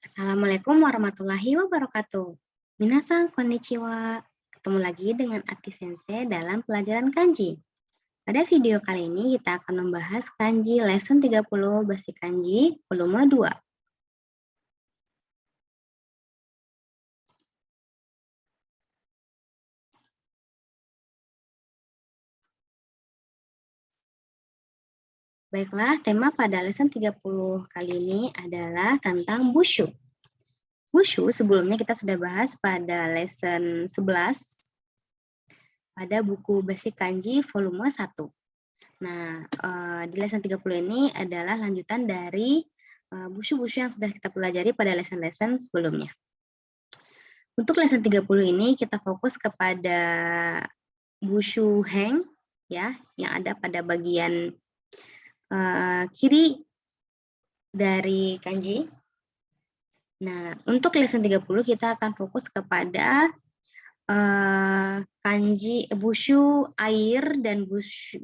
Assalamualaikum warahmatullahi wabarakatuh. Minasan konnichiwa. Ketemu lagi dengan Ati Sensei dalam pelajaran kanji. Pada video kali ini kita akan membahas kanji lesson 30 basic kanji volume 2. Baiklah, tema pada lesson 30 kali ini adalah tentang bushu. Bushu sebelumnya kita sudah bahas pada lesson 11 pada buku basic kanji volume 1. Nah, di lesson 30 ini adalah lanjutan dari bushu-bushu yang sudah kita pelajari pada lesson-lesson sebelumnya. Untuk lesson 30 ini kita fokus kepada bushu heng ya, yang ada pada bagian kiri dari kanji. Nah, untuk lesson 30 kita akan fokus kepada kanji bushu air dan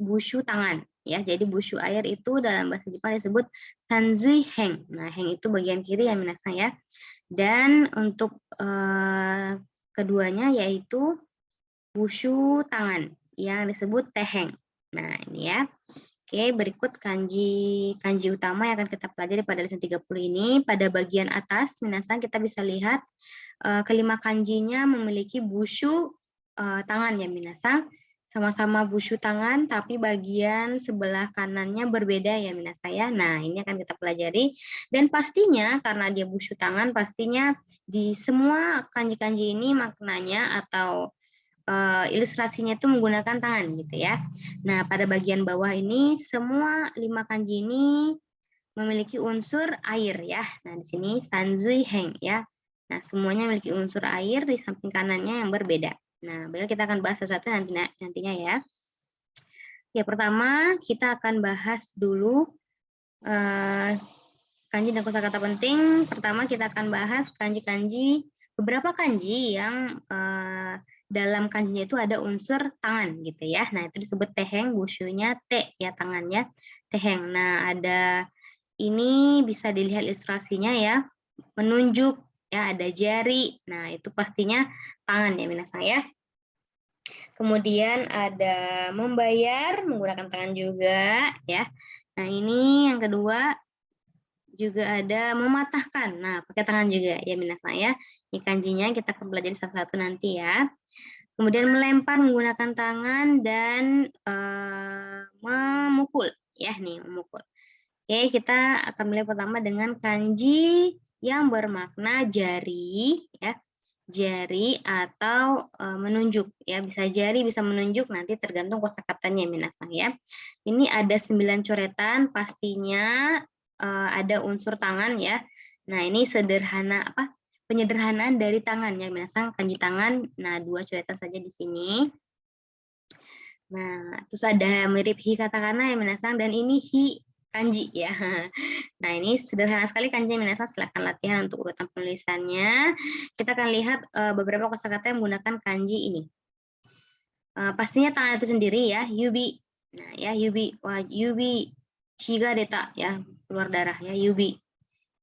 bushu tangan ya. Jadi bushu air itu dalam bahasa Jepang disebut sanzui heng. Nah, heng itu bagian kiri ya minasan ya. Dan untuk keduanya yaitu bushu tangan yang disebut teheng. Nah, ini ya. Oke, berikut kanji utama yang akan kita pelajari pada lesson 30 ini. Pada bagian atas minasan kita bisa lihat kelima kanjinya memiliki bushu tangan ya minasan. Sama-sama bushu tangan tapi bagian sebelah kanannya berbeda ya minasan ya. Nah, ini akan kita pelajari dan pastinya karena dia bushu tangan pastinya di semua kanji-kanji ini maknanya atau ilustrasinya itu menggunakan tangan gitu ya. Nah, pada bagian bawah ini semua 5 kanji ini memiliki unsur air ya. Nah, di sini sanzui heng ya. Nah, semuanya memiliki unsur air di samping kanannya yang berbeda. Nah, baiklah kita akan bahas satu-satu nantinya ya. Ya, pertama kita akan bahas dulu kanji dan kosakata penting. Pertama kita akan bahas kanji-kanji, beberapa kanji yang dalam kanjinya itu ada unsur tangan gitu ya. Nah, itu disebut teheng, bushunya te ya tangannya teheng. Nah, ada ini bisa dilihat ilustrasinya ya. Menunjuk ya, ada jari. Nah, itu pastinya tangan ya minasan ya. Kemudian ada membayar menggunakan tangan juga ya. Nah, ini yang kedua juga ada mematahkan. Nah, pakai tangan juga ya minasan ya. Ini kanjinya kita akan pelajari satu-satu nanti ya. Kemudian melempar menggunakan tangan dan memukul ya nih memukul. Oke, kita akan mulai pertama dengan kanji yang bermakna jari ya. Jari atau menunjuk ya, bisa jari bisa menunjuk nanti tergantung kosakatanya minasan ya. Ini ada 9 coretan pastinya ada unsur tangan ya. Nah, ini sederhana penyederhanaan dari tangan ya minasan, kanji tangan. Nah, 2 coretan saja di sini. Nah, terus ada mirip hi katakana ya minasan dan ini hi kanji ya. Nah, ini sederhana sekali kanji minasan, silakan latihan untuk urutan penulisannya. Kita akan lihat beberapa kosakata yang menggunakan kanji ini. Pastinya tangan itu sendiri ya, yubi. Nah, ya yubi, wah yubi shiga deta ya, keluar darah ya, yubi.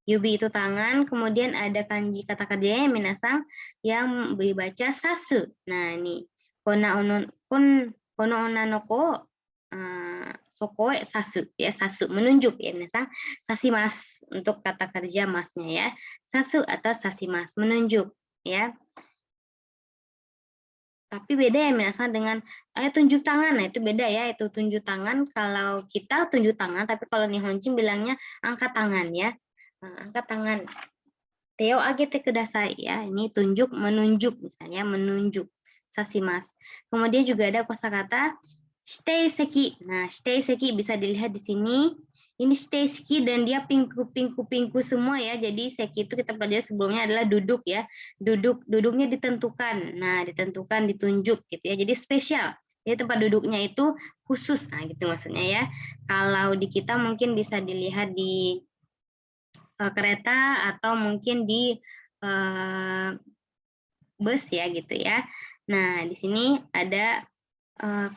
Yubi itu tangan, kemudian ada kanji kata kerjanya minasan yang dibaca sasu. Nah, ini kono onanoko sokoe sasu ya, sasu menunjuk ya minasan. Sasimas untuk kata kerja masnya ya. Sasu atau sasimas menunjuk ya. Tapi beda ya minasan dengan tunjuk tangan. Nah, itu beda ya, itu tunjuk tangan kalau kita tunjuk tangan, tapi kalau Nihonjin bilangnya angkat tangan ya. Nah, angkat tangan. Teo agete kudasai ya. Ini tunjuk, menunjuk misalnya, menunjuk. Sasimas. Kemudian juga ada kosakata shitei seki. Nah, shitei seki bisa dilihat di sini. Ini shitei seki dan dia pingku semua ya. Jadi seki itu kita pelajari sebelumnya adalah duduk ya. Duduknya ditentukan. Nah, ditentukan, ditunjuk gitu ya. Jadi spesial. Jadi tempat duduknya itu khusus. Nah, gitu maksudnya ya. Kalau di kita mungkin bisa dilihat di kereta atau mungkin di bus ya gitu ya. Nah, di sini ada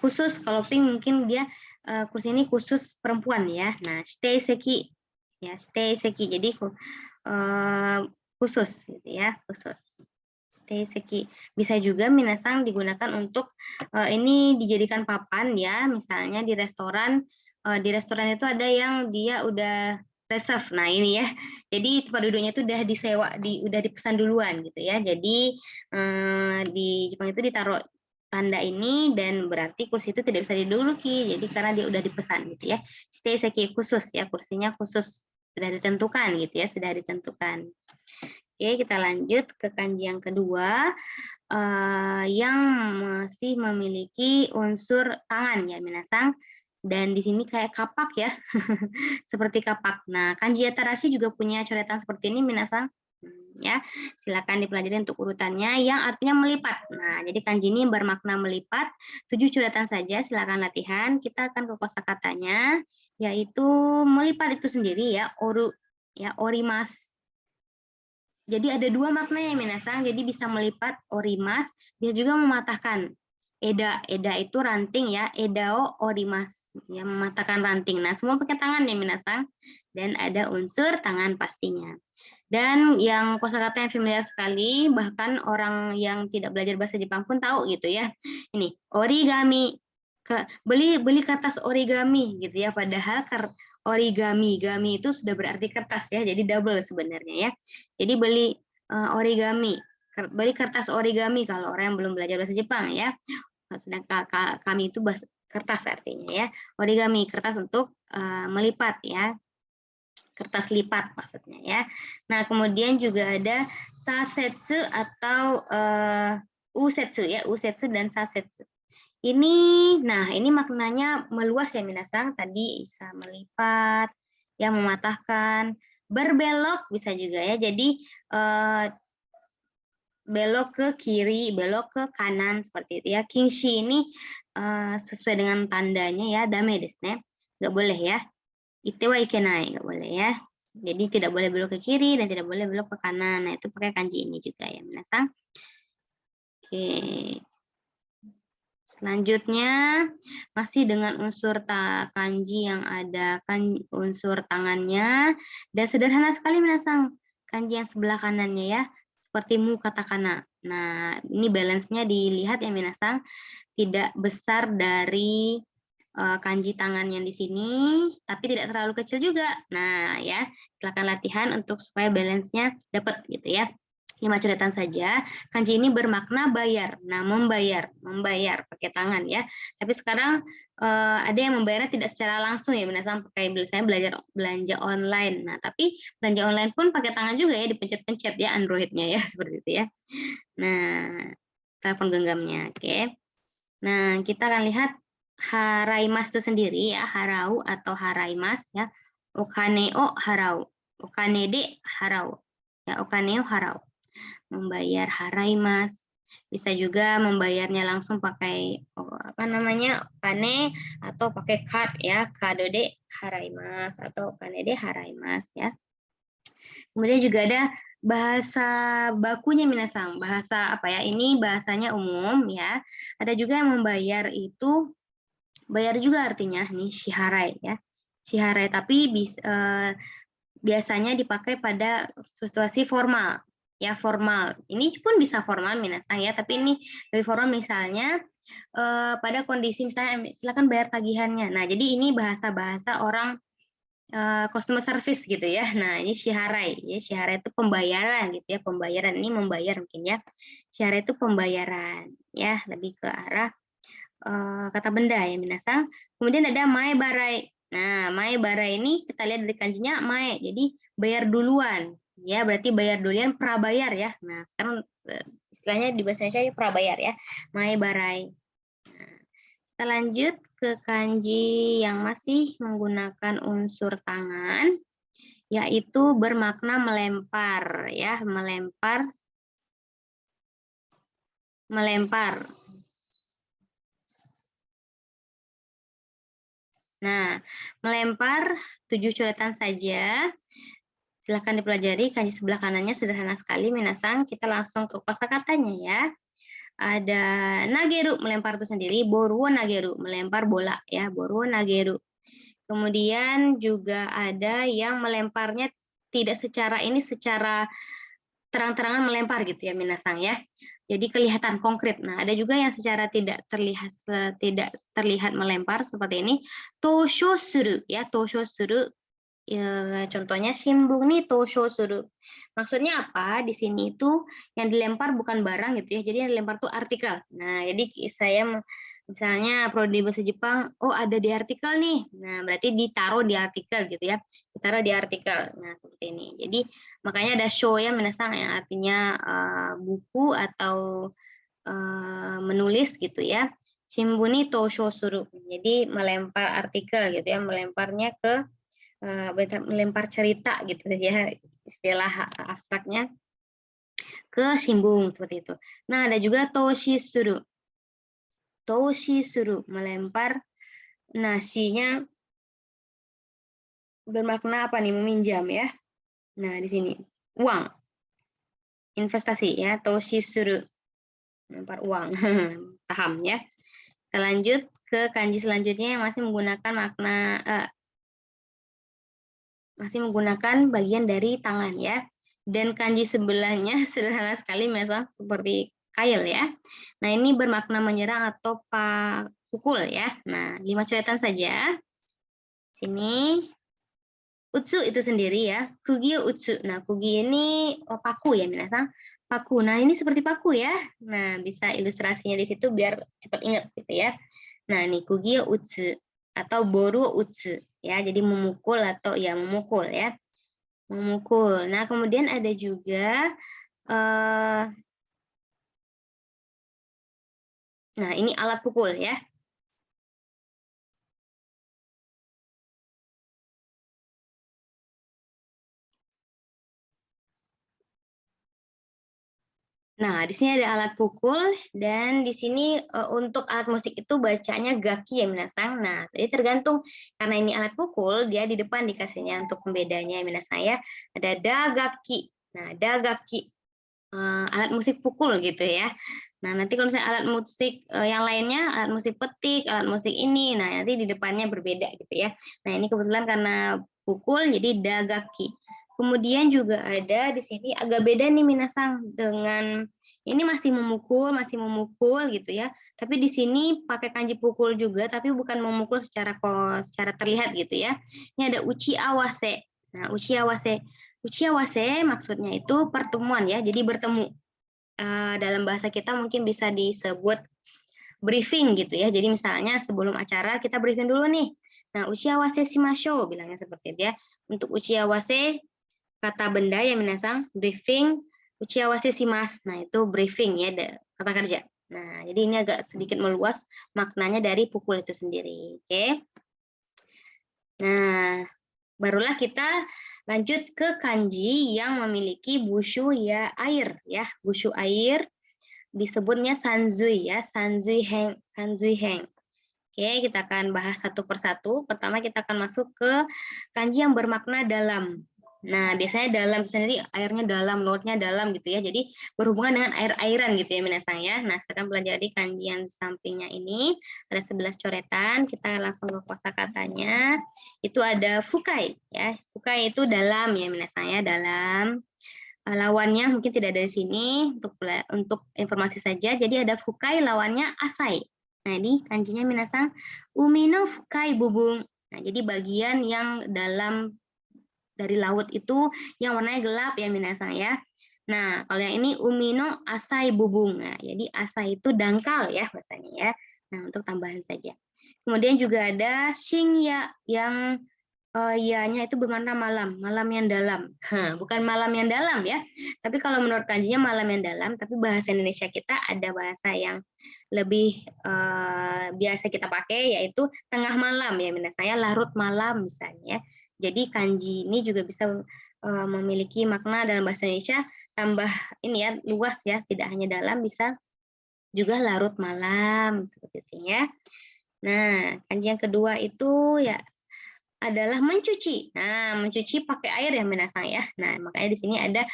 khusus kalau pink mungkin dia kursi ini khusus perempuan ya. Nah, shitei seki Ya, seiseki. Jadi khusus gitu ya, khusus. Seiseki. Bisa juga minasang digunakan untuk ini dijadikan papan ya, misalnya di restoran itu ada yang dia udah reserve. Nah, ini ya. Jadi tempat duduknya itu udah disewa, udah dipesan duluan gitu ya. Jadi di Jepang itu ditaruh tanda ini dan berarti kursi itu tidak bisa diduduki. Jadi karena dia udah dipesan gitu ya. Seiseki khusus ya, kursinya khusus sudah ditentukan gitu ya, sudah ditentukan. Oke, kita lanjut ke kanji yang kedua yang masih memiliki unsur tangan ya minasang. Dan di sini kayak kapak ya, seperti kapak. Nah, kanji Yatarashi juga punya coretan seperti ini minasang. Ya, silakan dipelajari untuk urutannya yang artinya melipat. Nah, jadi kanji ini bermakna melipat. 7 coretan saja, silakan latihan. Kita akan ke kosakatanya, yaitu melipat itu sendiri ya, orimas. Jadi ada dua maknanya minasang. Jadi bisa melipat orimas, bisa juga mematahkan. Eda itu ranting ya, edao orimas, ya mematahkan ranting. Nah, semua pakai tangan ya minasang. Dan ada unsur tangan pastinya. Dan yang kosakata yang familiar sekali, bahkan orang yang tidak belajar bahasa Jepang pun tahu gitu ya. Ini origami, beli kertas origami gitu ya. Padahal gami itu sudah berarti kertas ya, jadi double sebenarnya ya. Jadi origami, beli kertas origami kalau orang yang belum belajar bahasa Jepang ya. Sedangkan kami itu kertas artinya ya. Origami kertas untuk melipat ya, kertas lipat maksudnya ya. Nah, kemudian juga ada sasetsu atau usetsu ya, usetsu dan sasetsu. Ini maknanya meluas ya minasang. Tadi bisa melipat, ya mematahkan, berbelok bisa juga ya. Jadi belok ke kiri, belok ke kanan seperti itu ya. Kingshi ini sesuai dengan tandanya ya, dame desu ne. Nggak boleh ya. Ite wa ikenai, nggak boleh ya. Jadi tidak boleh belok ke kiri dan tidak boleh belok ke kanan. Nah, itu pakai kanji ini juga ya minasang. Oke. Selanjutnya masih dengan unsur kanji yang ada unsur tangannya dan sederhana sekali minasang kanji yang sebelah kanannya ya seperti mu katakana. Nah, ini balance-nya dilihat ya minasang, tidak besar dari kanji tangan yang di sini tapi tidak terlalu kecil juga. Nah, ya, silakan latihan untuk supaya balance-nya dapat gitu ya. 5 coretan saja. Kanji ini bermakna bayar. Nah, membayar pakai tangan ya. Tapi sekarang ada yang membayarnya tidak secara langsung ya, minasang pakai saya belanja online. Nah, tapi belanja online pun pakai tangan juga ya, dipencet-pencet ya Android-nya ya seperti itu ya. Nah, telepon genggamnya. Oke. Nah, kita akan lihat haraimas itu sendiri ya, harau atau haraimas ya. Okane o harau. Okane de harau. Ya, okane o harau. Membayar haraimas. Bisa juga membayarnya langsung pakai okane atau pakai card ya, kado de haraimas atau okane de haraimas ya. Kemudian juga ada bahasa bakunya minasang, bahasa apa ya? Ini bahasanya umum ya. Ada juga yang membayar itu bayar juga artinya nih shiharai ya. Shiharai tapi biasanya dipakai pada situasi formal. Ya formal. Ini pun bisa formal minasang ya, tapi ini lebih formal misalnya pada kondisi misalnya silakan bayar tagihannya. Nah, jadi ini bahasa-bahasa orang customer service gitu ya. Nah, ini shiharai. Ya, shiharai itu pembayaran gitu ya, pembayaran ini membayar mungkin ya. Shiharai itu pembayaran ya, lebih ke arah kata benda ya minasang. Kemudian ada mae barai. Nah, mae barai ini kita lihat dari kanjinya mae. Jadi bayar duluan. Ya, berarti bayar duluan prabayar ya. Nah, sekarang istilahnya di bahasa Indonesia prabayar ya. Mae barai. Nah, kita lanjut ke kanji yang masih menggunakan unsur tangan, yaitu bermakna melempar ya, melempar. Nah, melempar 7 coretan saja. Silahkan dipelajari, kanji sebelah kanannya sederhana sekali minasang. Kita langsung ke kosakatanya ya. Ada nageru, melempar itu sendiri, boruo nageru, melempar bola ya, boruo nageru. Kemudian juga ada yang melemparnya tidak secara terang-terangan melempar gitu ya minasang ya. Jadi kelihatan konkret. Nah, ada juga yang secara tidak terlihat melempar seperti ini. Tosho suru ya, tosho suru. Ya, contohnya shimbun ni tosho suru. Maksudnya apa? Di sini itu yang dilempar bukan barang gitu ya. Jadi yang dilempar tuh artikel. Nah, jadi saya misalnya prodi bahasa Jepang, oh ada di artikel nih. Nah, berarti ditaruh di artikel gitu ya. Ditaruh di artikel. Nah, seperti ini. Jadi makanya ada show ya menasang yang artinya buku atau menulis gitu ya. Shimbuni tosho suru. Jadi melempar artikel gitu ya, melemparnya ke melempar cerita gitu ya, istilah abstraknya ke shimbun seperti itu. Nah, ada juga toshi suru. Toshi suru, melempar. Nasinya bermakna apa nih? Meminjam ya. Nah, di sini uang, investasi ya, toshi suru, melempar uang, saham ya. Kita lanjut ke kanji selanjutnya yang masih menggunakan bagian dari tangan ya. Dan kanji sebelahnya sederhana sekali, misal seperti kail ya. Nah, ini bermakna menyerang atau pukul ya. Nah, 5 coretan saja. Sini utsu itu sendiri ya. Kugi utsu. Nah, kugi ini paku ya, minasang. Paku. Nah, ini seperti paku ya. Nah, bisa ilustrasinya di situ biar cepat ingat gitu ya. Nah, ini kugi utsu atau boru utsu ya. Jadi memukul atau ya memukul ya. Memukul. Nah, kemudian ada juga nah, ini alat pukul ya. Nah, di sini ada alat pukul dan di sini untuk alat musik itu bacanya gaki ya minasang. Nah, jadi tergantung karena ini alat pukul, dia di depan dikasihnya untuk pembedanya minasang ya. Ada dagaki. Nah, dagaki alat musik pukul gitu ya. Nah, nanti kalau misalnya alat musik yang lainnya, alat musik petik, alat musik ini, nah nanti di depannya berbeda gitu ya. Nah, ini kebetulan karena pukul jadi dagaki. Kemudian juga ada di sini agak beda nih minasang dengan ini masih memukul gitu ya. Tapi di sini pakai kanji pukul juga, tapi bukan memukul secara terlihat gitu ya. Ini ada uchi awase. Nah, uchi awase. Uchi awase maksudnya itu pertemuan ya, jadi bertemu. Dalam bahasa kita mungkin bisa disebut briefing gitu ya. Jadi misalnya sebelum acara kita briefing dulu nih. Nah, uchi awase shimashou bilangnya seperti itu ya. Untuk uchi awase kata benda ya minasang, briefing, uchi awase shimasu. Nah, itu briefing ya, kata kerja. Nah, jadi ini agak sedikit meluas maknanya dari pukul itu sendiri. Oke. Nah, barulah kita lanjut ke kanji yang memiliki bushu ya air ya. Bushu air disebutnya sanzui ya, sanzui heng, sanzui heng. Oke, kita akan bahas satu persatu. Pertama kita akan masuk ke kanji yang bermakna dalam. Nah, biasanya dalam sendiri airnya dalam, lautnya dalam gitu ya. Jadi berhubungan dengan air-airan gitu ya minasang ya. Nah, sekarang pelajari kanji yang sampingnya ini. Ada 11 coretan, kita langsung ke kosakatanya. Itu ada fukai ya. Fukai itu dalam ya minasang ya, dalam. Lawannya mungkin tidak ada di sini untuk informasi saja. Jadi ada fukai, lawannya asai. Nah, ini kanjinya minasang umino fukai bubung. Nah, jadi bagian yang dalam dari laut itu yang warnanya gelap ya minasang ya. Nah, kalau yang ini umino asai bubung. Nah, jadi asai itu dangkal ya bahasanya ya. Nah, untuk tambahan saja. Kemudian juga ada shingya yang ianya itu bermakna malam, malam yang dalam. Bukan malam yang dalam ya. Tapi kalau menurut kanjinya malam yang dalam, tapi bahasa Indonesia kita ada bahasa yang lebih biasa kita pakai yaitu tengah malam ya, saya larut malam misalnya. Jadi kanji ini juga bisa memiliki makna dalam bahasa Indonesia tambah ini ya luas ya, tidak hanya dalam, bisa juga larut malam seperti itu ya. Nah, kanji yang kedua itu ya adalah mencuci. Nah, mencuci pakai air ya minasang ya. Nah, makanya di sini ada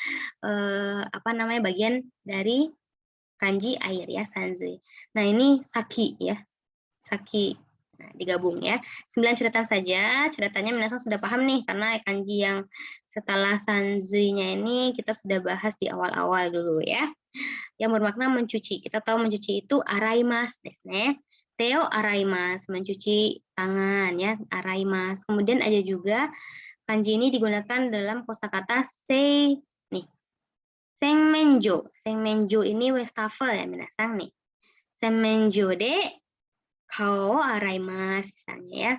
apa namanya bagian dari kanji air ya, sanzui. Nah, ini saki ya. Saki. Nah, digabung ya. 9 coretan saja. Coretannya minasan sudah paham nih, karena kanji yang setelah sanzui-nya ini kita sudah bahas di awal-awal dulu ya. Yang bermakna mencuci. Kita tahu mencuci itu araimas desu ne. Teo araimas, mencuci tangan ya, araimas. Kemudian ada juga kanji ini digunakan dalam kosakata sei nih. Senmenjo. Senmenjo ini wastafel ya minasan nih. Senmenjo de kao araimasu misalnya ya.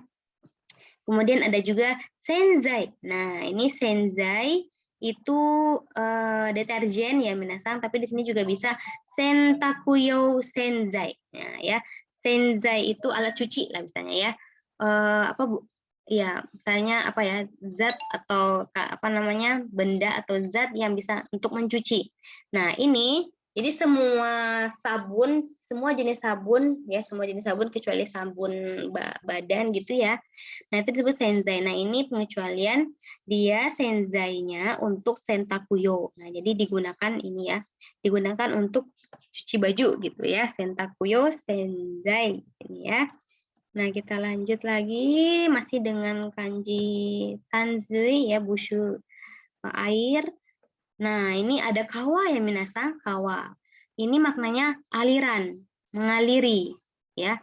Kemudian ada juga senzai. Nah, ini senzai itu deterjen ya minasan, tapi di sini juga bisa sentakuyo senzai. Nah, ya. Senzai itu alat cuci lah misalnya ya. Apa Bu? Ya, misalnya apa ya? Zat atau apa namanya? Benda atau zat yang bisa untuk mencuci. Nah, ini jadi semua sabun, semua jenis sabun ya, semua jenis sabun kecuali sabun badan gitu ya. Nah, itu disebut senzai. Nah, ini pengecualian dia senzainya untuk sentakuyo. Nah, jadi digunakan ini ya, digunakan untuk cuci baju gitu ya, sentakuyo senzai ini ya. Nah, kita lanjut lagi masih dengan kanji sanzui ya, bushu air. Nah, ini ada kawa ya minasan, kawa. Ini maknanya aliran, mengaliri ya.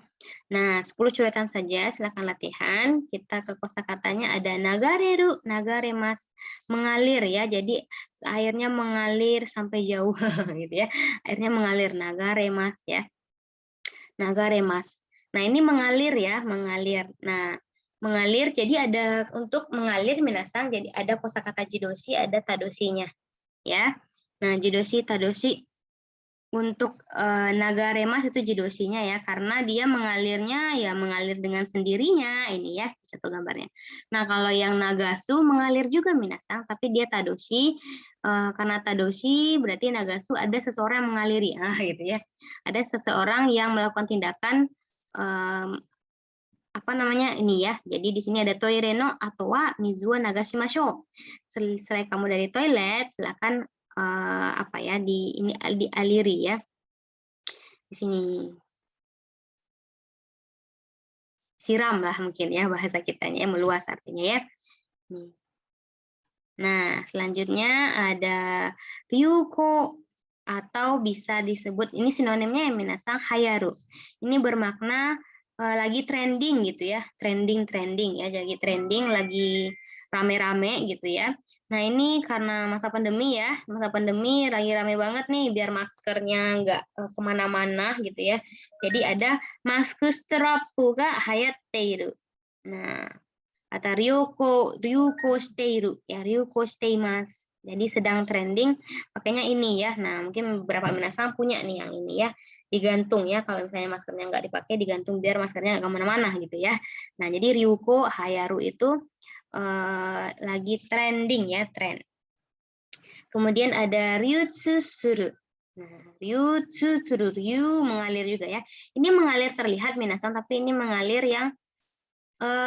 Nah, 10 coretan saja, silakan latihan. Kita ke kosakatanya ada nagareru, nagaremas, mengalir ya. Jadi airnya mengalir sampai jauh gitu ya. Airnya mengalir, nagaremas ya. Nagaremas. Nah, ini mengalir ya, mengalir. Nah, mengalir jadi ada untuk mengalir minasan, jadi ada kosakata jidoshi, ada tadoshinya ya. Nah, jidoshi, tadoshi untuk nagaremas itu jidosinya ya, karena dia mengalirnya ya mengalir dengan sendirinya ini ya satu gambarnya. Nah, kalau yang nagasu mengalir juga minasan, tapi dia tadoshi, karena tadoshi berarti nagasu ada seseorang yang mengaliri, gitu ya. Ada seseorang yang melakukan tindakan apa namanya ini ya. Jadi di sini ada toire no atau wa mizu wa nagashimasho. Selesai kamu dari toilet, silakan apa ya ini dialiri ya di sini, siram lah mungkin ya bahasa kitanya, meluas artinya ya. Nah, selanjutnya ada ryuko atau bisa disebut ini sinonimnya ya minasan hayaru. Ini bermakna lagi trending gitu ya, trending ya, lagi trending, lagi rame-rame gitu ya. Nah, ini karena masa pandemi ya, masa pandemi lagi rame banget nih biar maskernya nggak kemana-mana gitu ya. Jadi ada masker strapu ga hayatteiru. Nah, kata ryuko shiteiru ya, ryuko shiteimasu. Jadi sedang trending pakainya ini ya. Nah, mungkin beberapa minasan punya nih yang ini ya, digantung ya, kalau misalnya maskernya nggak dipakai digantung biar maskernya nggak kemana-mana gitu ya. Nah, jadi ryuko hayaru itu lagi trending ya, tren. Kemudian ada ryutsusuru. Nah, ryutsusuru, ryu mengalir juga ya. Ini mengalir terlihat minasan, tapi ini mengalir yang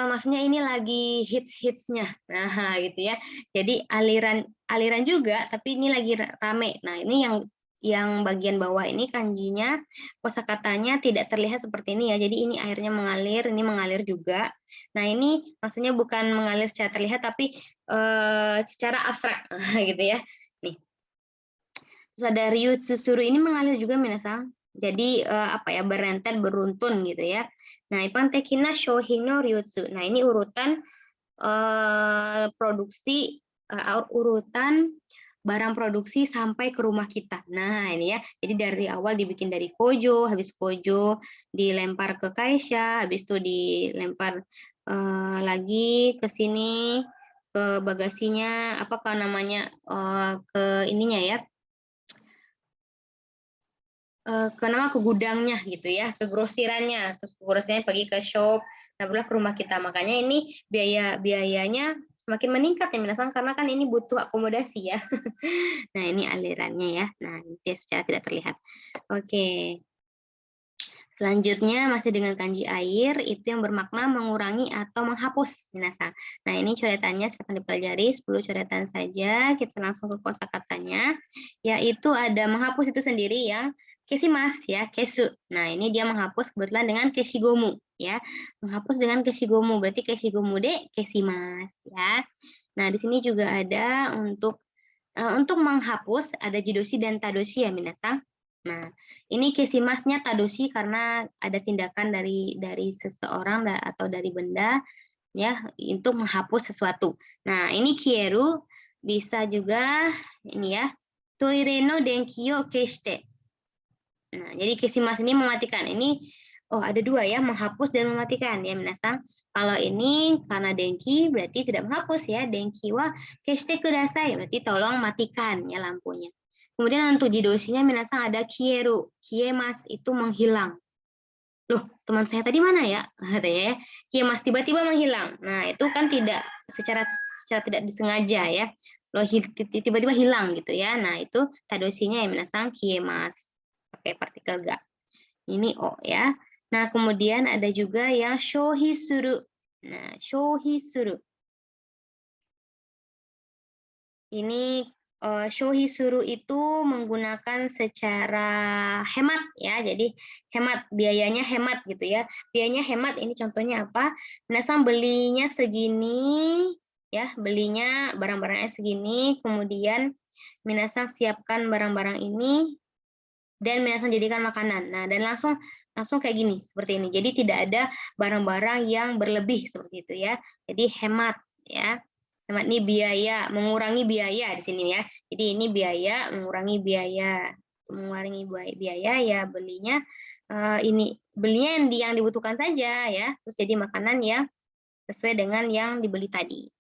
maksudnya ini lagi hits-hitsnya. Nah, gitu ya. Jadi aliran juga, tapi ini lagi rame. Nah, ini yang bagian bawah ini kanjinya, kosakatanya tidak terlihat seperti ini ya. Jadi ini airnya mengalir, ini mengalir juga. Nah, ini maksudnya bukan mengalir secara terlihat, tapi secara abstrak, gitu ya. Nih. Terus ada ryutsusuru, ini mengalir juga minasan. Jadi apa ya, berentet, beruntun gitu ya. Nah, ipan tekina shohin no ryutsu. Nah, ini urutan produksi, urutan barang produksi sampai ke rumah kita. Nah, ini ya. Jadi dari awal dibikin dari kojo, habis kojo dilempar ke kaisha, habis itu dilempar lagi ke sini, ke bagasinya, apakah namanya, ke ininya ya, ke gudangnya gitu ya, ke grosirannya, terus grosirannya pergi ke shop, nah barulah ke rumah kita. Makanya ini biayanya semakin meningkat ya minasan, karena kan ini butuh akomodasi ya. Nah, ini alirannya ya. Nah, ini secara tidak terlihat. Oke. Selanjutnya masih dengan kanji air, itu yang bermakna mengurangi atau menghapus minasan. Nah, ini coretannya akan dipelajari 10 coretan saja. Kita langsung ke kosakatanya, yaitu ada menghapus itu sendiri yang kesimas ya, kesu. Nah, ini dia menghapus kebetulan dengan keshigomu. ya. Menghapus dengan keshigomu, berarti keshigomu de keshimasu ya. Nah, di sini juga ada untuk menghapus ada jidoshi dan tadoshi ya minasang. Nah, ini keshimasnya tadoshi karena ada tindakan dari seseorang atau dari benda ya untuk menghapus sesuatu. Nah, ini kieru bisa juga ini ya. Toire no denki o keshite. Nah, jadi keshimas ini mematikan. Ini ada dua ya, menghapus dan mematikan ya minasang. Kalau ini karena denki berarti tidak menghapus ya. Denki wa keshite kudasai berarti tolong matikan ya lampunya. Kemudian untuk jidoshinya minasang ada kieru. Kiemas itu menghilang. Loh, teman saya tadi mana ya? Katanya ya. Kiemas tiba-tiba menghilang. Nah, itu kan tidak secara tidak disengaja ya. Loh, tiba-tiba hilang gitu ya. Nah, itu tadoshinya ya minasang kiemas. Pakai partikel ga. Ini O ya. Nah, kemudian ada juga yang shohi suru. Nah, shohi suru. Ini shohi suru itu menggunakan secara hemat ya. Jadi hemat, biayanya hemat gitu ya. Biayanya hemat ini contohnya apa? Minasang belinya segini ya, belinya barang-barangnya segini, kemudian minasang siapkan barang-barang ini dan minasang jadikan makanan. Nah, dan langsung kayak gini, seperti ini. Jadi tidak ada barang-barang yang berlebih seperti itu ya. Jadi hemat ya. Hemat ini biaya, mengurangi biaya di sini ya. Jadi ini biaya, mengurangi biaya. Mengurangi biaya ya belinya belinya yang dibutuhkan saja ya. Terus jadi makanan yang sesuai dengan yang dibeli tadi.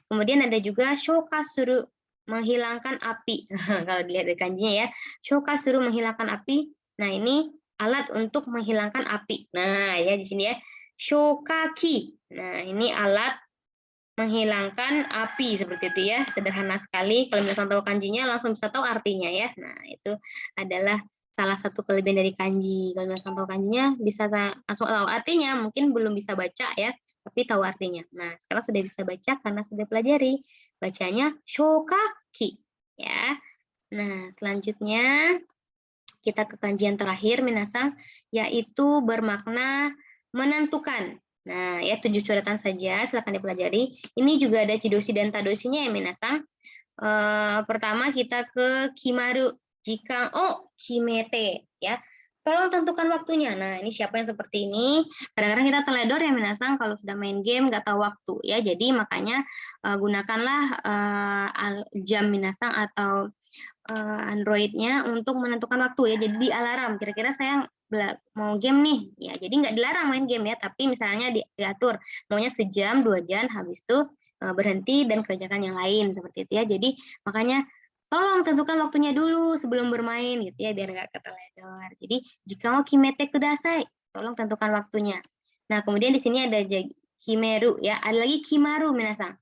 Kemudian ada juga shokasuru, menghilangkan api. Kalau dilihat dari kanjinya ya, shokasuru menghilangkan api. Nah, ini alat untuk menghilangkan api. Nah, ya di sini ya, shokaki. Nah, ini alat menghilangkan api seperti itu ya. Sederhana sekali. Kalau misalnya tahu kanjinya langsung bisa tahu artinya ya. Nah, itu adalah salah satu kelebihan dari kanji. Kalau misalnya tahu kanjinya bisa langsung tahu artinya, mungkin belum bisa baca ya, tapi tahu artinya. Nah, sekarang sudah bisa baca karena sudah pelajari. Bacanya shokaki ya. Nah, selanjutnya kita ke kanji yang terakhir minasang, yaitu bermakna menentukan. Nah, ya 7 coretan saja, silakan dipelajari. Ini juga ada cidoshi dan tadoshinya ya minasang. Pertama kita ke kimaru, jika kimete ya. Tolong tentukan waktunya. Nah, ini siapa yang seperti ini? Kadang-kadang kita teledor ya minasang kalau sudah main game nggak tahu waktu ya. Jadi makanya gunakanlah jam minasang atau Android-nya untuk menentukan waktu ya. Jadi di alarm. Kira-kira saya mau game nih, ya. Jadi nggak dilarang main game ya, tapi misalnya diatur maunya sejam, 2 jam, habis itu berhenti dan kerjakan yang lain seperti itu ya. Jadi makanya tolong tentukan waktunya dulu sebelum bermain gitu ya, biar nggak keteledor. Jadi jika mau kimete kudasai, tolong tentukan waktunya. Nah, kemudian di sini ada kimeru ya, ada lagi kimaru minasang.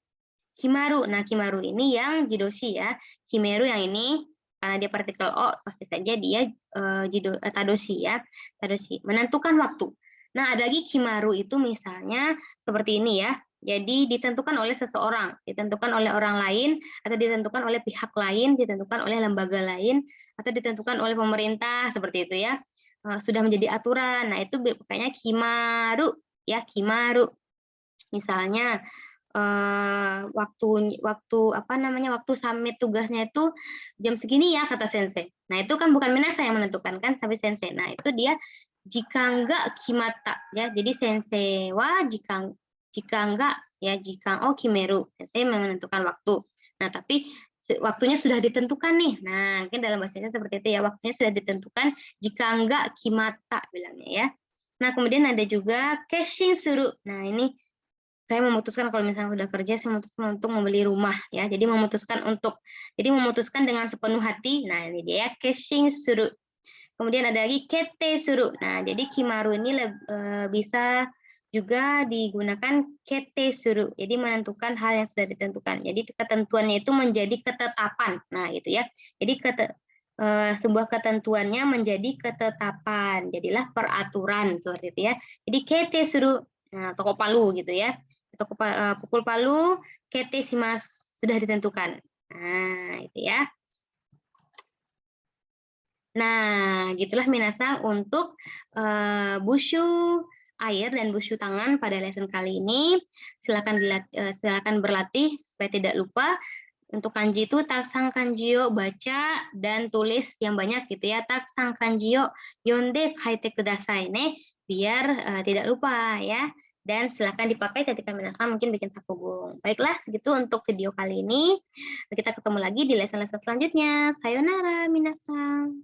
Kimaru. Nah, kimaru ini yang jidoshi ya. Kimeru yang ini karena dia partikel O, pasti saja dia tadoshi ya. Tadoshi, menentukan waktu. Nah, ada lagi kimaru itu misalnya seperti ini ya. Jadi ditentukan oleh seseorang, ditentukan oleh orang lain, atau ditentukan oleh pihak lain, ditentukan oleh lembaga lain, atau ditentukan oleh pemerintah, seperti itu ya. Sudah menjadi aturan. Nah, itu makanya kimaru ya, kimaru. Misalnya waktu summit tugasnya itu jam segini ya kata sensei. Nah, itu kan bukan Minasa yang menentukan kan, tapi sensei. Nah, itu dia jika enggak kimata ya. Jadi sensei jika enggak ya, jika kimeru, sensei menentukan waktu. Nah, tapi waktunya sudah ditentukan nih. Nah, mungkin dalam bahasanya seperti itu ya, waktunya sudah ditentukan jika enggak kimata bilangnya ya. Nah, kemudian ada juga keshin suru. Nah, ini saya memutuskan kalau misalnya udah kerja, saya memutuskan untuk membeli rumah ya. Jadi memutuskan dengan sepenuh hati. Nah, ini dia keshing suru. Kemudian ada lagi kete suru. Nah, jadi kimaru ini bisa juga digunakan kete suru. Jadi menentukan hal yang sudah ditentukan. Jadi ketentuannya itu menjadi ketetapan. Nah, itu ya. Jadi sebuah ketentuannya menjadi ketetapan. Jadilah peraturan seperti itu ya. Jadi kete suru. Nah, toko palu gitu ya. Pukul palu, kete simas, sudah ditentukan. Nah, itu ya. Nah, gitulah minasang untuk bushu air dan busyu tangan pada lesson kali ini. Silakan berlatih supaya tidak lupa. Untuk kanji itu taksang kanjiyo baca dan tulis yang banyak gitu ya. Taksang kanjiyo yonde kaite kudasai ne biar tidak lupa ya. Dan silakan dipakai ketika minasan mungkin bikin sakubung. Baiklah, segitu untuk video kali ini. Kita ketemu lagi di lesson-lesson selanjutnya. Sayonara minasan.